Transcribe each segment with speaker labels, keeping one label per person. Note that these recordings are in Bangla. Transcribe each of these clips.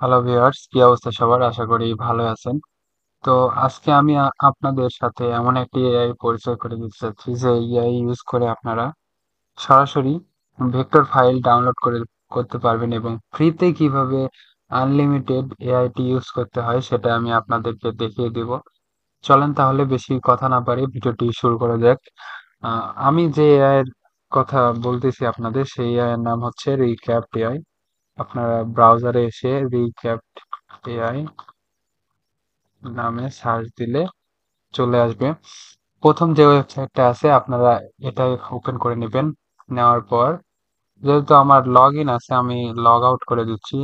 Speaker 1: হ্যালো ভিউয়ার্স, কি অবস্থা সবার? আশা করি ভালো আছেন। তো আজকে আমি আপনাদের সাথে এমন একটি এআই পরিচয় করে দিতে চাচ্ছি যে এআই ইউজ করে আপনারা সরাসরি ভেক্টর ফাইল ডাউনলোড করতে পারবেন এবং ফ্রিতে কিভাবে আনলিমিটেড এআইটি ইউজ করতে হয় সেটা আমি আপনাদেরকে দেখিয়ে দিব। চলেন তাহলে বেশি কথা না পারি ভিডিওটি শুরু করা যাক। আমি যে এআই এর কথা বলতেছি আপনাদের সেই এআই এর নাম হচ্ছে রিক্যাপ এআই। আপনারা ব্রাউজারে এসে রিক্যাপ এআই নামে সার্চ দিলে চলে আসবে। প্রথম যে ওয়েবসাইটটা আছে আপনারা এটা ওপেন করে নেবেন। নেওয়ার পর যেহেতু আমার লগ ইন আছে আমি লগ আউট করে দিচ্ছি।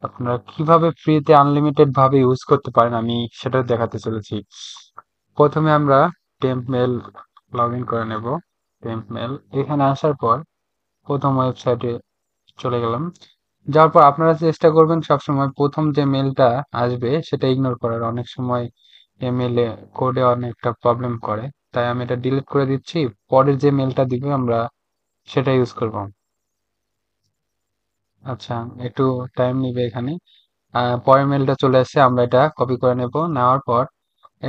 Speaker 1: আপনারা কিভাবে ফ্রিতে আনলিমিটেড ভাবে ইউজ করতে পারেন আমি সেটা দেখাতে চলেছি। প্রথমে আমরা টেম্প মেল লগ ইন করে নেব। টেম্প মেল এখানে আসার পর প্রথম ওয়েবসাইটে চলে গেলাম। যাওয়ার পর আপনারা চেষ্টা করবেন সবসময় প্রথম যে মেলটা আসবে সেটা ইগনোর করার। অনেক সময় ইমেলে কোডে অনেকটা প্রবলেম করে, তাই আমি এটা ডিলিট করে দিচ্ছি। পরের যে মেলটা দিবে আমরা সেটা ইউজ করব। আচ্ছা, একটু টাইম নিবে এখানে। পরের মেলটা চলে আসছে, আমরা এটা কপি করে নেব। নেওয়ার পর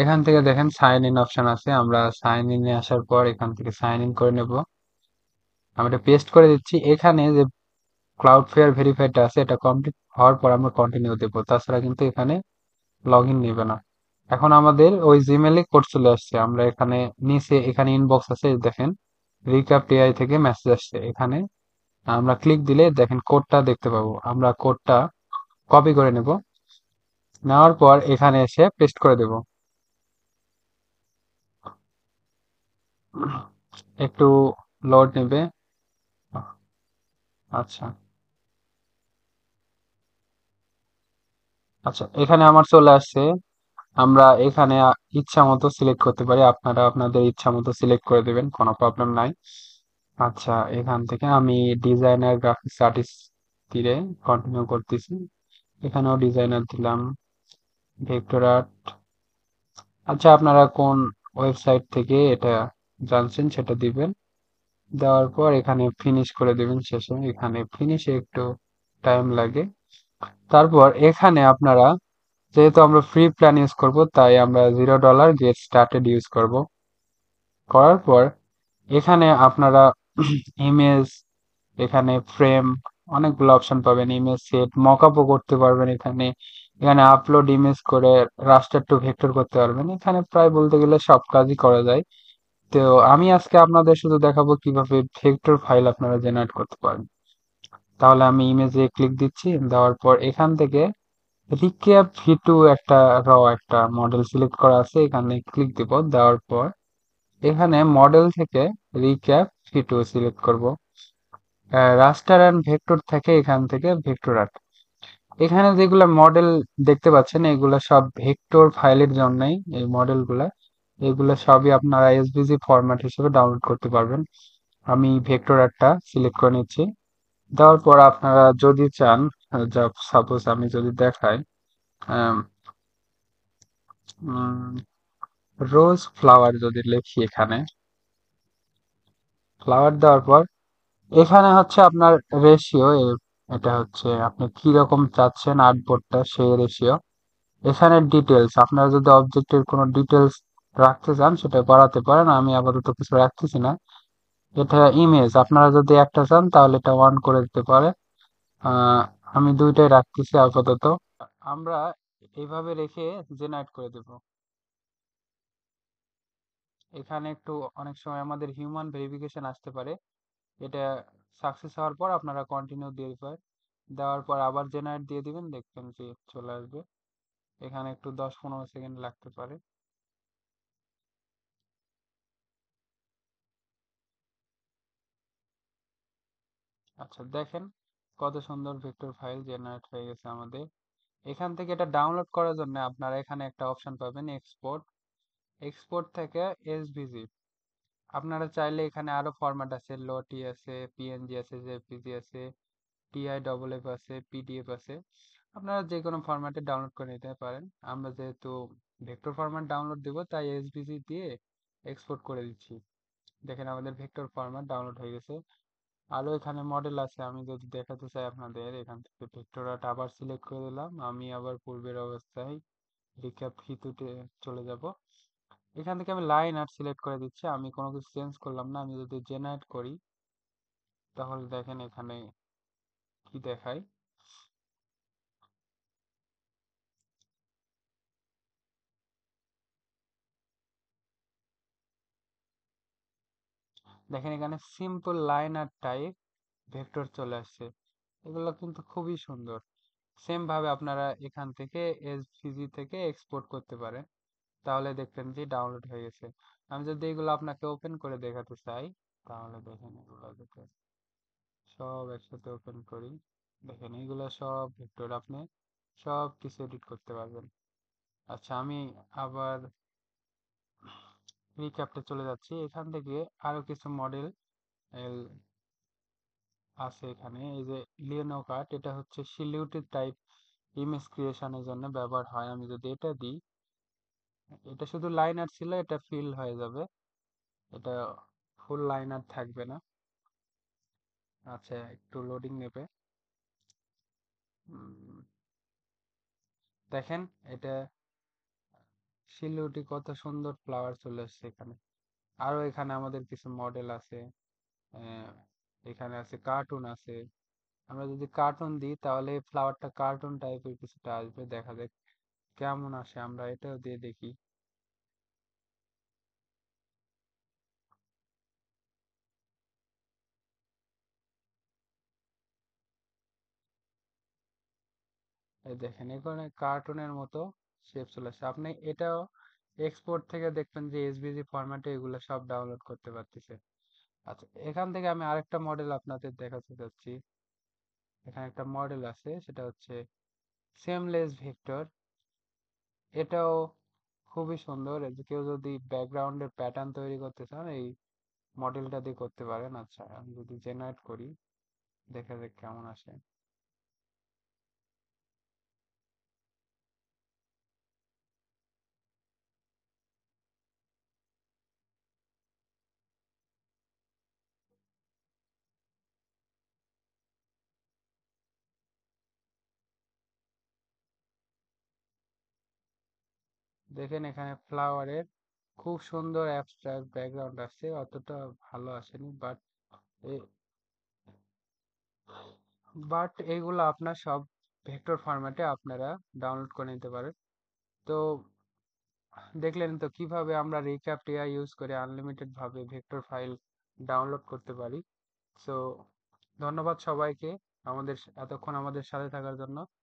Speaker 1: এখান থেকে দেখেন সাইন ইন অপশন আছে, আমরা সাইন ইনে আসার পর এখান থেকে সাইন ইন করে নেব। আমি এটা পেস্ট করে দিচ্ছি। এখানে যে ক্লাউডফেয়ার ভেরিফাইডটা আছে এটা কমপ্লিট হওয়ার পর আমরা কন্টিনিউ দেবো, তাছাড়া কিন্তু এখানে লগ ইন নেবে না। এখন আমাদের ওই জিমেলে কোড চলে আসছে। আমরা এখানে নিচে এখানে ইনবক্স আছে, এই দেখেন রিক্যাপ এআই থেকে মেসেজ আসছে। এখানে আমরা ক্লিক দিলে দেখেন কোডটা দেখতে পাবো। আমরা কোডটা কপি করে নেব। নেওয়ার পর এখানে এসে পেস্ট করে দেব। একটু লোড নেবে। আচ্ছা, আচ্ছা, এখানে আমার চলে আসছে। আমরা এখানে ইচ্ছা মতো সিলেক্ট করতে পারি, আপনারা আপনাদের ইচ্ছা মতো সিলেক্ট করে দেবেন, কোনো প্রবলেম নাই। আচ্ছা, এখান থেকে আমি ডিজাইনার গ্রাফিক্স আর্টিস্ট দিয়ে কন্টিনিউ করতেছি। এখানেও ডিজাইনার দিলাম, ভেক্টর আর্ট। আচ্ছা, আপনারা কোন ওয়েবসাইট থেকে এটা জানছেন সেটা দিবেন। দেওয়ার পর এখানে ফিনিশ করে দিবেন শেষে। এখানে ফিনিশে একটু টাইম লাগে। তারপর এখানে আপনারা, যেহেতু আমরা ফ্রি প্ল্যান ইউজ করব তাই আমরা $0 গেট স্টার্টেড ইউজ করব। করার পর এখানে আপনারা ইমেজ, এখানে ফ্রেম, অনেকগুলো অপশন পাবেন। ইমেজ সেট মকআপও করতে পারবেন। এখানে এখানে আপলোড ইমেজ করে রাস্টার টু ভেক্টর করতে পারবেন। এখানে প্রায় বলতে গেলে সব কাজই করা যায়। তো আমি আজকে আপনাদের শুধু দেখাবো কিভাবে ভেক্টর ফাইল আপনারা জেনারেট করতে পারেন। তাহলে আমি ইমেজে ক্লিক দিচ্ছি। দেওয়ার পর এখান থেকে রিক্যাপ ভি2 একটা একটা মডেল সিলেক্ট করা আছে, এখানে ক্লিক দিব। দেওয়ার পর এখানে মডেল থেকে রিক্যাপ ভি2 সিলেক্ট করব। রাস্টার অ্যান্ড ভেক্টর থেকে এখান থেকে ভেক্টর আর্ট। এখানে যেগুলা মডেল দেখতে পাচ্ছেন এগুলা সব ভেক্টর ফাইলের জন্যই, এই মডেলগুলা এগুলা সবই আপনারা এসভিজি ফরম্যাট হিসেবে ডাউনলোড করতে পারবেন। আমি ভেক্টর আর্টটা সিলেক্ট করে নিচ্ছি। দেওয়ার পর আপনারা যদি চান, সাপোজ আমি যদি দেখাই, রোজ ফ্লাওয়ার যদি লিখি, এখানে ফ্লাওয়ার দেওয়ার পর এখানে হচ্ছে আপনার রেশিও, এটা হচ্ছে আপনি কি রকম চাচ্ছেন আর্টবোর্ডটা সেই রেশিও। এখানে ডিটেলস, আপনারা যদি অবজেক্টের কোনো ডিটেলস রাখতে চান সেটা বাড়াতে পারেন। আমি আপাতত কিছু রাখতেছি না। এটা ইমেজ, আপনারা যদি একটা চান তাহলে এটা অন করে দিতে পারে। আমি দুইটাই রাখতেছি আপাতত। আমরা এইভাবে রেখে জেনারেট করে দেব। এখানে একটু অনেক সময় আমাদের হিউম্যান ভেরিফিকেশন আসতে পারে। এটা সাকসেস হওয়ার পর আপনারা কন্টিনিউ দিয়ে দিবেন। দেওয়ার পর আবার জেনারেট দিয়ে দিবেন, দেখবেন যে চলে আসবে। এখানে একটু 10-15 সেকেন্ড লাগতে পারে। আচ্ছা, দেখেন কত সুন্দর ভেক্টর ফাইল জেনারেট হয়ে গেছে আমাদের। এখান থেকে এটা ডাউনলোড করার জন্য আপনারা এখানে একটা অপশন পাবেন, এক্সপোর্ট। এক্সপোর্ট থেকে এসভিজি। আপনারা চাইলে এখানে আরো ফরম্যাট আছে, লোটি আছে, পিএনজি আছে, জেপিজি আছে, টিআই আছে, পিডিএফ আছে। আপনারা যে কোনো ফরম্যাটে ডাউনলোড করে নিতে পারেন। আমরা যেহেতু ভেক্টর ফরম্যাট ডাউনলোড দিব তাই এসভিজি দিয়ে এক্সপোর্ট করে দিচ্ছি। দেখেন আমাদের ভেক্টর ফরম্যাট ডাউনলোড হয়ে গেছে। আরো এখানে মডেল আছে, আমি যদি দেখাতে চাই আপনাদের, এখান থেকে ভেক্টর আবার সিলেক্ট করে দিলাম, আমি আবার পূর্বের অবস্থায় রিক্যাপ হিতুতে চলে যাব। এখান থেকে আমি লাইন আর্ট সিলেক্ট করে দিচ্ছি, আমি কোনো কিছু চেঞ্জ করলাম না। আমি যদি জেনারেট করি তাহলে দেখেন এখানে কি দেখায়। দেখেন এখানে simple line art type vector চলে আসছে। এগুলো কিন্তু খুবই সুন্দর। সেম ভাবে আপনারা এখান থেকে এসভিজি থেকে এক্সপোর্ট করতে পারেন, তাহলে দেখবেন যে ডাউনলোড হয়ে গেছে। আমি যদি এগুলো আপনাকে ওপেন করে দেখাতে চাই, তাহলে দেখেন এগুলো দেখে সব একসাথে ওপেন করি। দেখেন এগুলো সব ভেক্টর, আপনি সব কিছু এডিট করতে পারবেন। আচ্ছা, আমি আবার রিক্যাপটে চলে যাচ্ছি। এখান থেকে আরো কিছু মডেল আছে এখানে। এই যে লিওনো কার্ট, এটা হচ্ছে সিলিউটেড টাইপ ইমেজ ক্রিয়েশনের জন্য ব্যবহার হয়। আমি যদি এটা দিই, এটা শুধু লাইনার ছিল, এটা ফিল হয়ে যাবে, এটা ফুল লাইনার থাকবে না। আচ্ছা, একটু লোডিং নেবে। উম, দেখেন এটা শিলিগুটি, কত সুন্দর ফ্লাওয়ার চলে আসছে এখানে। আরো এখানে আমাদের কিছু মডেল আছে। আহ, এখানে আছে কার্টুন আছে। আমরা যদি কার্টুন দিই তাহলে ফ্লাওয়ারটা কার্টুন টাইপের কিছুটা আসবে, দেখা যাক কেমন আসে। আমরা এটাও দিয়ে দেখি। এই দেখেন এখানে কার্টুনের মতো শেপ চলে আসে। আপনি এটাও এক্সপোর্ট থেকে দেখবেন যে এসভিজি ফরম্যাটে এগুলো সব ডাউনলোড করতে পারতেছে। আচ্ছা, এখান থেকে আমি আরেকটা মডেল আপনাদের দেখাতে চাচ্ছি। এখানে একটা মডেল আছে, সেটা হচ্ছে সেমলেস ভেক্টর। এটাও খুবই সুন্দর। এই যে কেউ যদি ব্যাকগ্রাউন্ডের প্যাটার্ন তৈরি করতে চান, এই মডেলটা দিয়ে করতে পারেন। আচ্ছা, আমি যদি জেনারেট করি, দেখা যাক কেমন আসে। দেখেন এখানে ফ্লাওয়ারের খুব সুন্দর অ্যাবস্ট্রাক্ট ব্যাকগ্রাউন্ড আসছে, অতটা ভালো আসেনি, বাট এগুলো আপনার সব ভেক্টর ফরম্যাটে আপনারা ডাউনলোড করে নিতে পারেন। তো দেখলেন তো কিভাবে আমরা রিক্যাপ এআই ইউজ করে আনলিমিটেড ভাবে ভেক্টর ফাইল ডাউনলোড করতে পারি। সো ধন্যবাদ সবাইকে এতক্ষণ আমাদের সাথে থাকার জন্য।